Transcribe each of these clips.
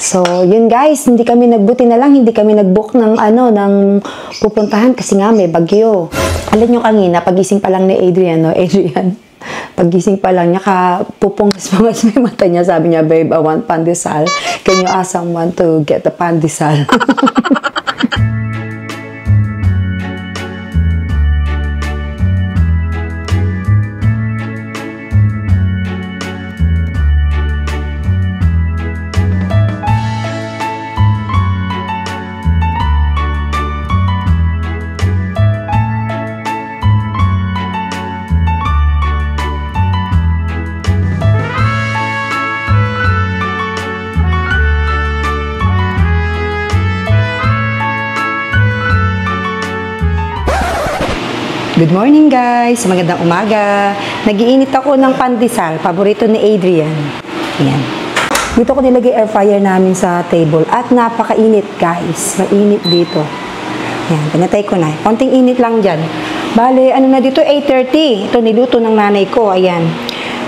So, yun guys, hindi kami nagbuti na lang, hindi kami nagbook ng ng pupuntahan kasi nga may bagyo. Alam nyo kanina, pagising pa lang ni Adrian, pagising pa lang niya, pupungkas may mata niya, sabi niya, babe, I want pandesal. Can you ask someone to get the pandesal? Good morning guys! Magandang umaga! Nag-iinit ako ng pandesal, paborito ni Adrian. Ayan. Dito ko nilagay air fryer namin sa table at napakainit guys. Mainit dito. Ayan, pinatay ko na. Konting init lang dyan. Bale, ano na dito? 8:30. Ito niluto ng nanay ko. Ayan.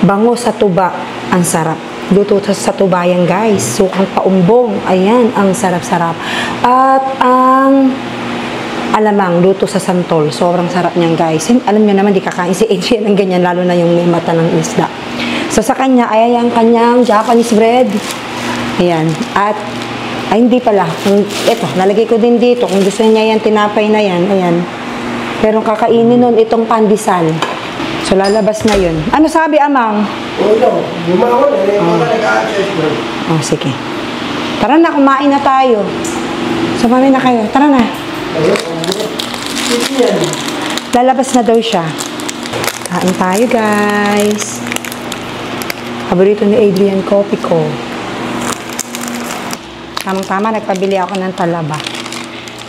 Bango sa tuba. Ang sarap. Luto sa tuba yan guys. Sukang paumbong. Ayan, ang sarap-sarap. At ang alamang, luto sa santol. Sobrang sarap niyan, guys. Alam niyo naman, di kakain si Adrian ng ganyan, lalo na yung may mata ng isda. So, sa kanya, ay ang kanyang Japanese bread. Ayan. At, ay, hindi pala. Ito, nalagay ko din dito. Kung gusto niya yan, tinapay na yan. Ayan. Pero kakainin nun itong pandesal. So, lalabas na yun. Ano sabi, Amang? Oh, sige. Tara na, kumain na tayo. Sumami na kayo. Tara na. Lalabas na daw siya. Kain tayo guys. Paborito ni Adrian coffee ko. Tamang-tama nagpabili ako ng talaba.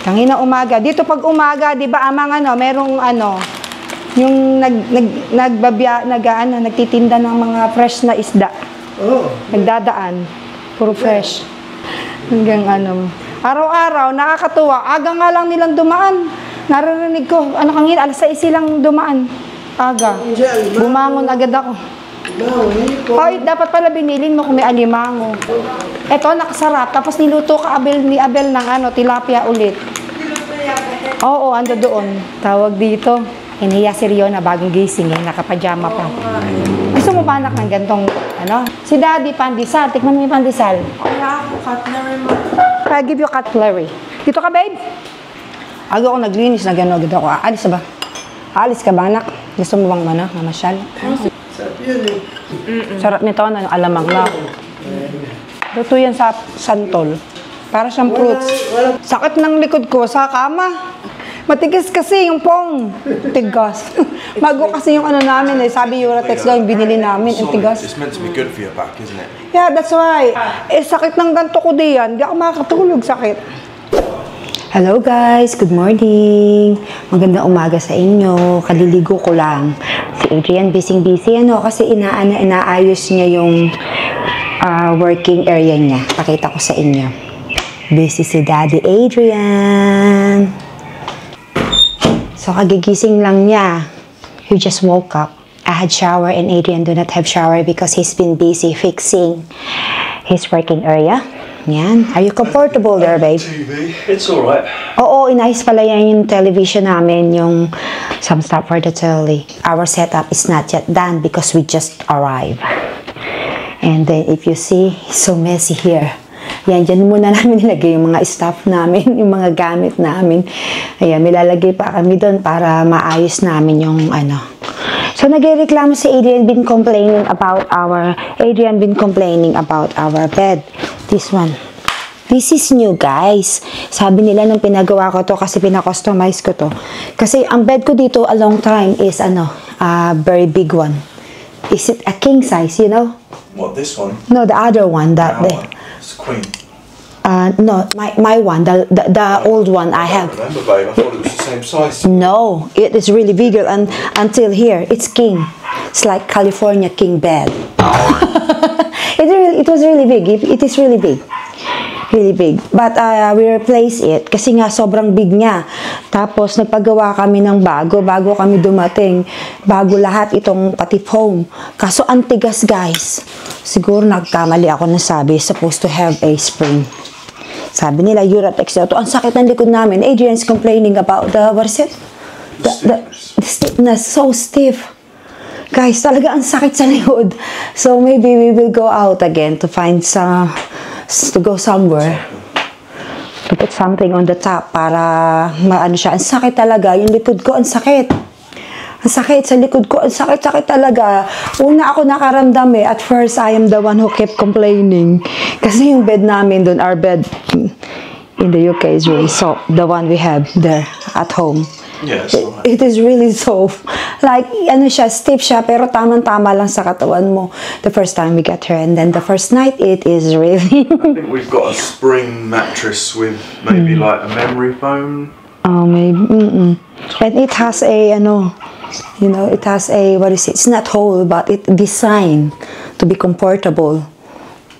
Kanina umaga. Dito pag umaga, 'di ba, Amang merong yung nagtitinda ng mga fresh na isda. Oh. Nagdadaan. Puro fresh. Hanggang araw-araw, nakakatuwa. Aga nga lang nilang dumaan. Naririnig ko, kanina, alas 6 silang dumaan. Aga. Bumangon agad ako. Dapat pala binilin mo kung may alimango. Eto, nakasarap. Tapos niluto ka ni Abel ng tilapia ulit. Oo, ando doon. Tawag dito. Hiniya si Riona bagong gising nakapajama pa. Gusto mo ba anak ng gantong, Si Daddy, pandesal. Tikman mo yung pandesal. Wala ako, cutlery mo. I'll give you cutlery. Dito ka, babe? Aga ako naglinis na gano'n agad ako. Alis ba? Alis ka ba, anak? Gusto mo bang mamasyal? Sarap yun eh. Sarap nito, alamang na. Luto yan sa santol. Para siyang fruits. Sakit ng likod ko sa kama. Matigas kasi yung pong. Tigas. Bago kasi yung namin sabi Uratex daw yung binili namin. Ang tigas. It's meant to be good for your back, isn't it? Yeah, that's why. Sakit ng ganto ko diyan. Hindi ako makakatulog, sakit. Hello guys, good morning. Magandang umaga sa inyo. Kaliligo ko lang. Si Adrian busy kasi inaayos niya yung working area niya. Pakita ko sa inyo. Busy si Daddy Adrian. So, kagigising lang niya. He just woke up. I had shower and Adrian do not have shower because he's been busy fixing his working area. Yan. Are you comfortable there, babe? TV. It's alright. Oo, inayos pala yan yung television namin, yung some stuff for the telly. Our setup is not yet done because we just arrived. And then, if you see, it's so messy here. Yan, dyan muna namin nilagay yung mga stuff namin, yung mga gamit namin. Ayan, milalagay pa kami doon para maayos namin yung So, nagreklamo si Adrian been complaining about our bed. This one. This is new, guys. Sabi nila nung pinagawa ko to kasi pinakustomize ko to. Kasi ang bed ko dito a long time is very big one. Is it a king size, you know? What, this one? No, the other one. It's queen. No, my one, the old one I have. I remember, babe. I thought it was the same size. No, it is really bigger, and until here, it's king. It's like California king bed. It was really big. It is really big. Really big. But we replaced it kasi nga sobrang big niya. Tapos nagpagawa kami ng bago kami dumating. Bago lahat itong pati foam. Kaso ang tigas, guys. Siguro nagkamali ako na sabi, supposed to have a spring. Sabi nila, Uratex daw to. Ang sakit ng likod namin. Adrian's complaining about the, what is it? The stiffness, so stiff. Guys, talaga ang sakit sa likod. So maybe we will go out again to find some, to go somewhere. To put something on the top para maano siya. Ang sakit talaga. Yung likod ko, ang sakit. Ang sakit sa likod ko. Ang sakit talaga. Una ako nakaramdam eh. At first, I am the one who kept complaining. Kasi yung bed namin doon, our bed in the UK is really soft. The one we have there at home. Yeah, it's alright. It is really soft. Like, ano siya, stiff siya, pero tamang-tama lang sa katawan mo. The first time we got her. And then the first night, it is really... I think we've got a spring mattress with maybe like a memory foam. Oh, maybe. And it has a, ano, you know, it has a, what is it? It's not whole, but it designed to be comfortable.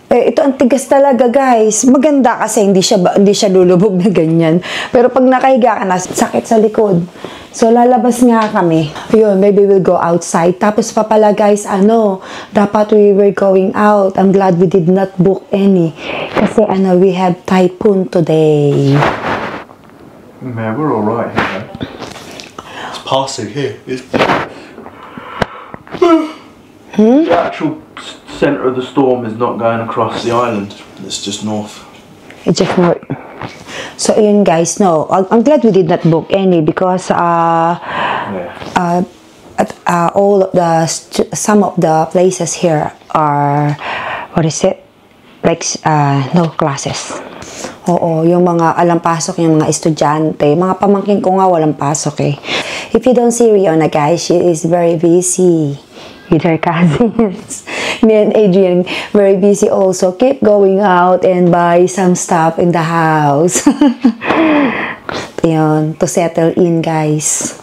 Eh, ito ang tigas talaga, guys. Maganda kasi hindi siya lulubog na ganyan. Pero pag nakahiga ka na, sakit sa likod. So, lalabas nga kami. Yun, maybe we'll go outside. Tapos pa pala, guys, ano, dapat we were going out. I'm glad we did not book any. Kasi, ano, we have typhoon today. Yeah, we're alright here. It's passing here. The actual centre of the storm is not going across the island. It's just north. It's just more. So, yun guys, no. I'm glad we did not book any because all of the some of the places here are, what is it? Like no classes. Oo, yung mga alam pasok, yung mga estudyante, mga pamangkin ko nga walang pasok eh. If you don't see Riona, guys, she is very busy with her cousins. Me and Adrian, very busy also. Keep going out and buy some stuff in the house. Yun, to settle in, guys.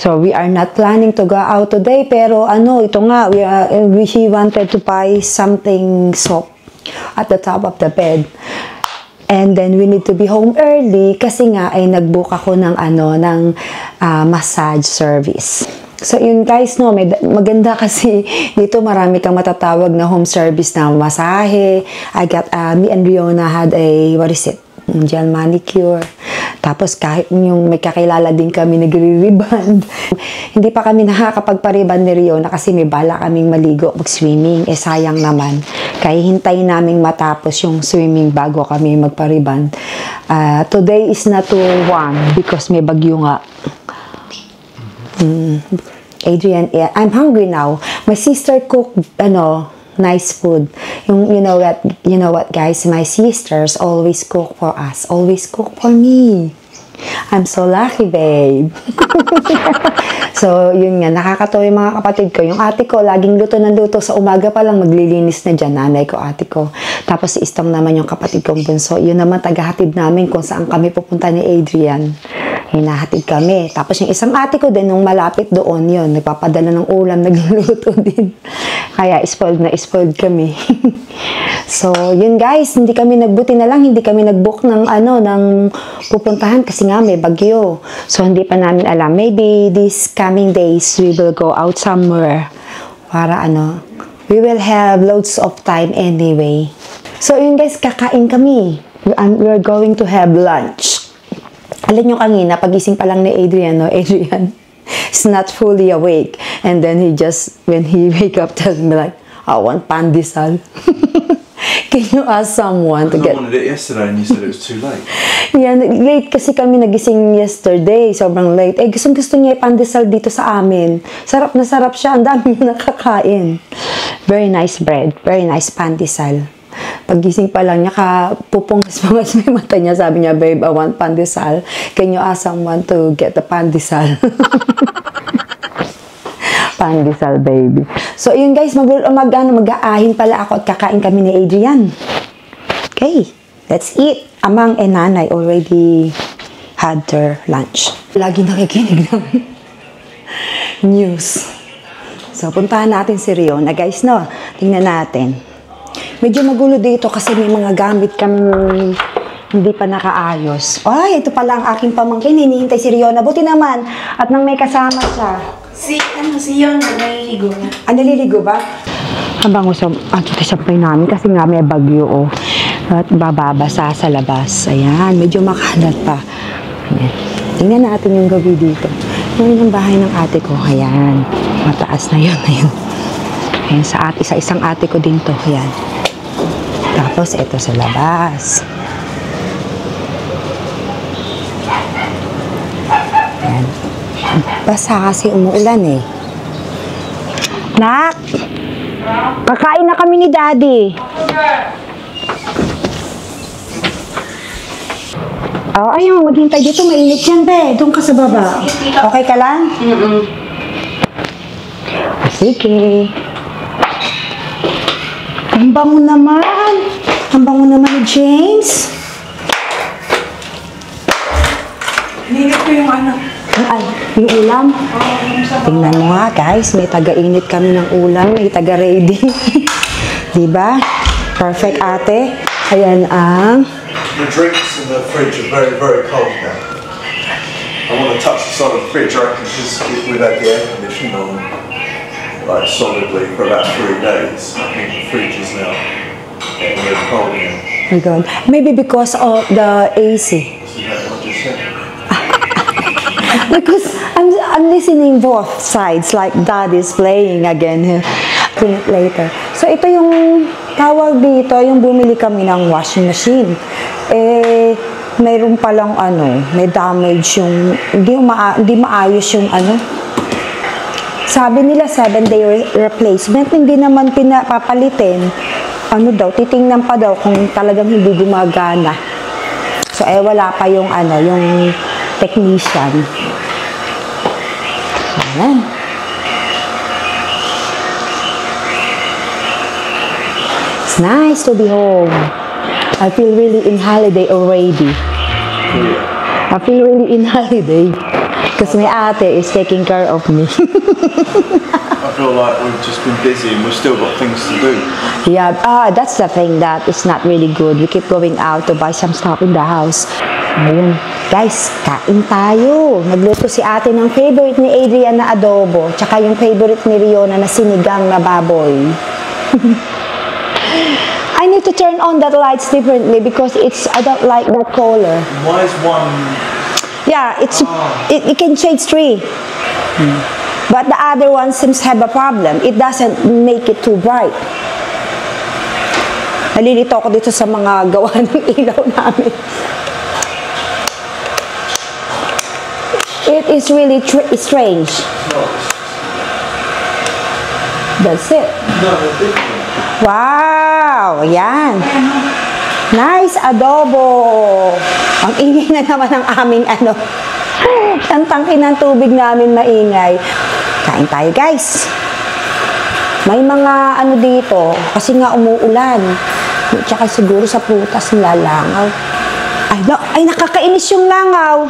So, we are not planning to go out today, pero ano, ito nga, she wanted to buy something soft at the top of the bed. And then, we need to be home early kasi nga ay nag-book ako ng, ano, ng massage service. So, yun guys, no, maganda kasi dito marami kang matatawag na home service na masahe. I got, me and Riona had a, what is it? Gel manicure. Tapos kahit yung may kakilala din kami nagre-reband. Hindi pa kami nakakapagpa-reband ni Riona kasi may bala kaming maligo mag-swimming. Eh sayang naman. Kaya hintayin namin matapos yung swimming bago kami magpa-reband. Today is not to one because may bagyo nga. Adrian, I'm hungry now. My sister cooked, nice food. You know what, guys? My sisters always cook for us. Always cook for me. I'm so lucky, babe. So, yun nga, nakakatawa yung mga kapatid ko. Yung ate ko, laging luto ng luto. Sa umaga pa lang, maglilinis na dyan. Nanay ko, ate ko. Tapos si Istong naman yung kapatid kong bunso. Yun naman, tagahatid namin kung saan kami pupunta ni Adrian. Hinahatid kami. Tapos yung isang ate ko din, nung malapit doon, yun, nagpapadala ng ulam, nagluluto din. Kaya spoiled kami. So, yun guys, hindi kami nag-book ng ng pupuntahan kasi nga may bagyo. So, hindi pa namin alam. Maybe this coming days, we will go out somewhere para we will have loads of time anyway. So, yun guys, kakain kami. We're going to have lunch. Alam nyo kanina, pagising pa lang ni Adrian, Adrian is not fully awake. And then when he wake up, tells me like, I want pandesal. Can you ask someone to get... I wanted it yesterday and you said it was too late. Yeah, late kasi kami nagising yesterday. Sobrang late. Eh, gusto niya pandesal dito sa amin. Sarap na sarap siya. Ang dami niya nakakain. Very nice bread. Very nice pandesal. Pagising pa lang niya, pupungkas may mata niya. Sabi niya, babe, I want pandesal. Can you ask someone to get the pandesal? Pandesal, baby. So, yun guys, mag-aahin pala ako at kakain kami ni Adrian. Okay, let's eat. Amang and Nanay already had their lunch. Lagi nakikinig ng news. So, puntahan natin si Riona. Guys, tingnan natin. Medyo magulo dito kasi may mga gamit kami hindi pa nakaayos. Ay, ito pala ang aking pamangkin. Hinihintay si Riona. Buti naman. At nang may kasama siya. Si Yon, naliligo na. Naliligo ba? Habang sabay namin kasi nga may bagyo, oh. At bababasa sa labas. Ayan, medyo makalat pa. Ayan. Tingnan natin yung gabi dito. Yung bahay ng ate ko, ayan. Mataas na yun, ayan. Ayan, isa-isang ate ko din to, ayan. Tapos, ito sa labas. Ayan. Basa kasi umuulan eh. Nak! Kakain na kami ni Daddy. Oh, ayun, maghintay dito. Mainit yan, be. Doon ka sa baba. Okay ka lang? Sige. Ang bango naman. Ang bango naman ni James. Ninit ko yung ano. Ay, yung ulam. Tingnan mo nga, guys. May taga-init kami ng ulam. May taga-ready. Diba? Perfect, ate. Ayan ang... The drinks in the fridge are very, very cold now. I want to touch the side of the fridge, I reckon, because we've had the air conditioning on like solidly for about 3 days. I think the fridge is now getting really cold again. Oh my God. Maybe because of the AC. Is that what you said? Because I'm listening both sides, like Dad is playing again. Later. So, ito yung tawag dito, yung bumili kami ng washing machine. Eh, mayroon palang may damage yung, hindi maayos yung Sabi nila 7-day replacement, hindi naman pinapapalitin. Titingnan pa daw kung talagang hindi gumagana. So, wala pa yung yung technician. Ayan. It's nice to be home. I feel really in holiday already. Yeah. I feel really in holiday. Because my ate is taking care of me. I feel like we've just been busy and we've still got things to do. Yeah, that's the thing that is not really good. We keep going out to buy some stuff in the house. Ayun. Guys, kain tayo. Nagluto si ate ng favorite ni Adrian na adobo. Tsaka yung favorite ni Riona na sinigang na baboy. I need to turn on that lights differently because I don't like that color. Why is one... Yeah, it can change 3. But the other one seems to have a problem. It doesn't make it too bright. Nalilito ako dito sa mga gawa ng ilaw namin. It is really strange. That's it. No, different. Wow! Ayan. Nice adobo! Ang ingay na naman ng aming ang tangke ng tubig namin maingay. Kain tayo, guys. May mga dito, kasi nga umuulan. Tsaka siguro sa prutas nilalangaw. Ay, nakakainis yung langaw.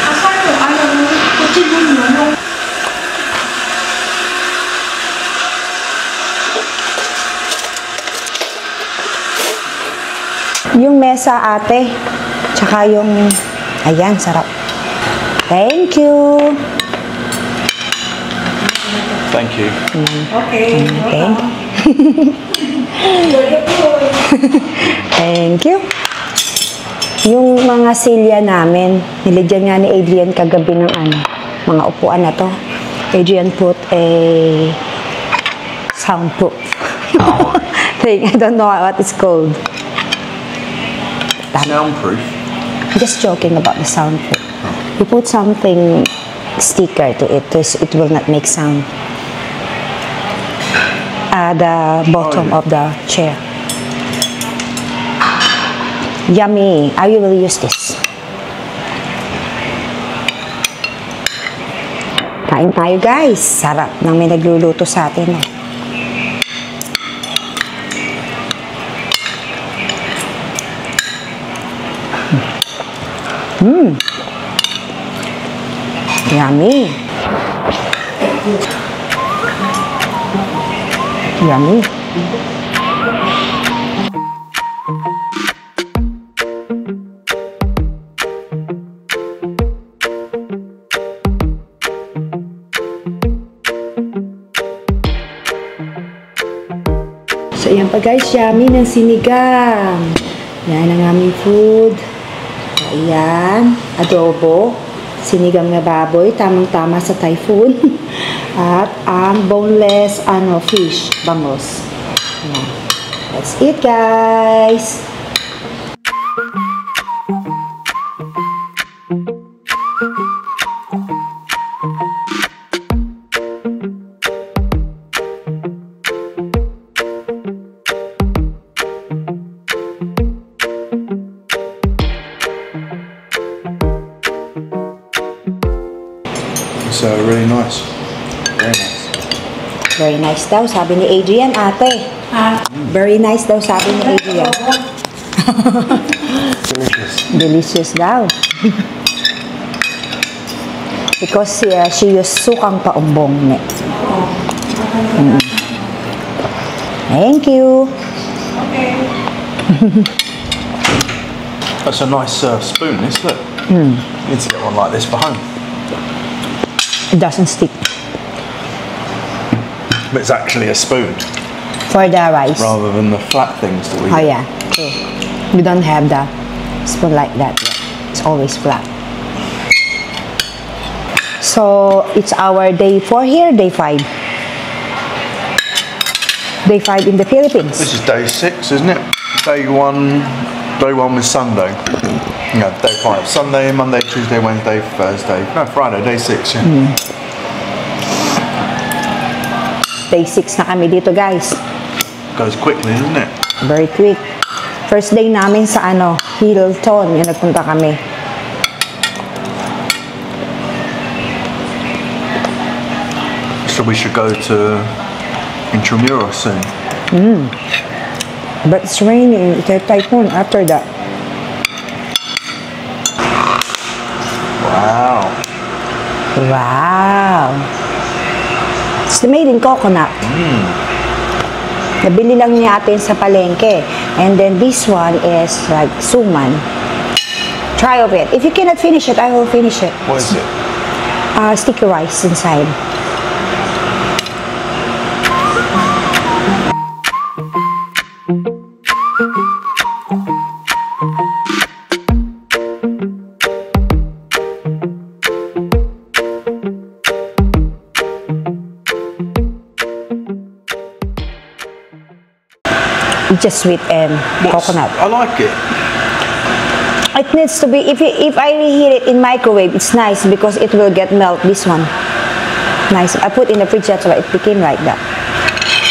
Asan yung kutsilyo mo? Yung mesa, ate. Tsaka yung... Ayan, sarap. Thank you. Thank you. Okay. Thank Thank you. Yung mga silya namin, nilagyan nga ni Adrian kagabi ng mga upuan na to. Adrian put a soundproof thing. I don't know what it's called. Soundproof. I'm just joking about the soundproof. You put something sticker to it, it will not make sound. The bottom of the chair. Yummy. I will use this. Kain tayo, guys. Sarap nang may nagluluto sa atin. Yummy. Yummy. So, ayan pa guys, yummy ng sinigang. Yan ang aming food. Ayan, adobo. Sinigang na baboy, tamang-tama sa Thai food. At ang boneless fish, bangus. Ayan. That's it guys. It's really nice. Very nice. Very nice daw, sabi ni Adrian, ate. Very nice daw, sabi ni Adrian. Delicious. Delicious daw. Because she used sukang paumbong. Thank you. Okay. That's a nice spoon, isn't it? You need to get one like this for home. It doesn't stick But it's actually a spoon for the rice. rather than the flat things that we Oh get. yeah, true. We don't have the spoon like that. It's always flat. So it's our day 4 here, day 5. Day 5 in the Philippines. This is day 6, isn't it? Day 1 was Sunday. No, day 5. Sunday, Monday, Tuesday, Wednesday, Thursday. No, Friday, day 6. Yeah. Day 6 na kami dito guys. Goes quickly, doesn't it? Very quick. First day namin sa Hilton. Yung nagpunta kami. So we should go to Intramuros soon. But it's raining. It's a typhoon after that. Wow. Wow! It's made in coconut. Nabili lang niya atin sa palengke. And then this one is like suman. Try of it. If you cannot finish it, I will finish it. What is it? Sticky rice inside. It's just sweet and coconut. I like it. It needs to be, if I reheat it in microwave, it's nice because it will get melt, this one. Nice. I put in the fridge, that's why it became like that.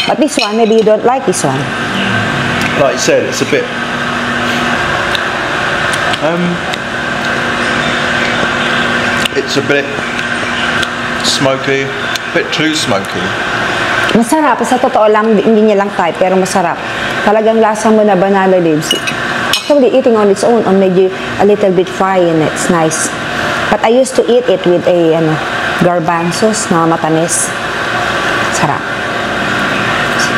But this one, maybe you don't like this one. Like you said, it's a bit... it's a bit smoky, a bit too smoky. Masarap. Sa totoo lang, hindi niya lang type, pero masarap. Talagang lasa mo na banana leaves. Actually, eating on its own, or maybe a little bit fry and it's nice. But I used to eat it with a garbanzos na matamis. Sarap.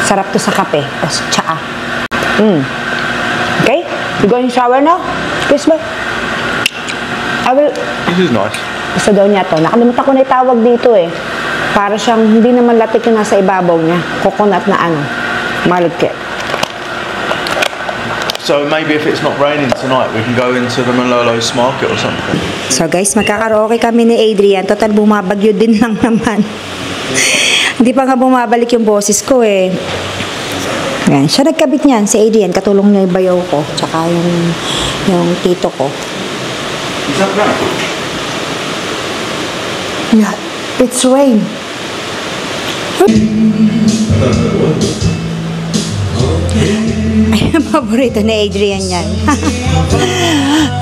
Sarap to sa kape o sa tsaa. Okay? You going shower now? Please ba? I will... This is nice. Gusto daw niya to. Nakalimutan ko na itawag dito eh. Para siyang hindi naman latik yung nasa ibabaw niya. Coconut na malagkit. So maybe if it's not raining tonight, we can go into the Malolos market or something. So guys, magkakaraoke kami ni Adrian. Total bumabagyo din lang naman. Hindi pa nga bumabalik yung boses ko eh. Yan. Siya nagkabit niyan, si Adrian. Katulong niya yung bayaw ko. Tsaka yung tito ko. Is that right? Yeah, it's rain. Ayan, paborito ni Adrian yan.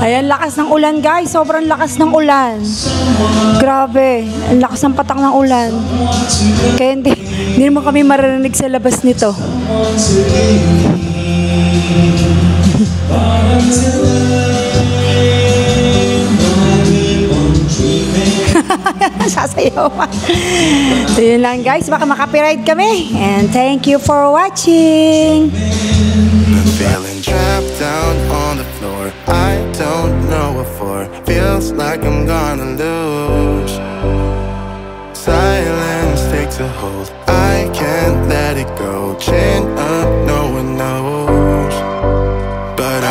Ayan, lakas ng ulan guys. Sobrang lakas ng ulan. Grabe. Ang lakas ng patak ng ulan. Kaya hindi naman kami maririnig sa labas nito. Sasayaw pa. So yun lang guys. Baka makapiright kami. And thank you for watching. Feeling trapped down on the floor. I don't know what for. Feels like I'm gonna lose. Silence takes a hold. I can't let it go. Chin up, no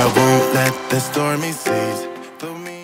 I won't let the stormy seas throw me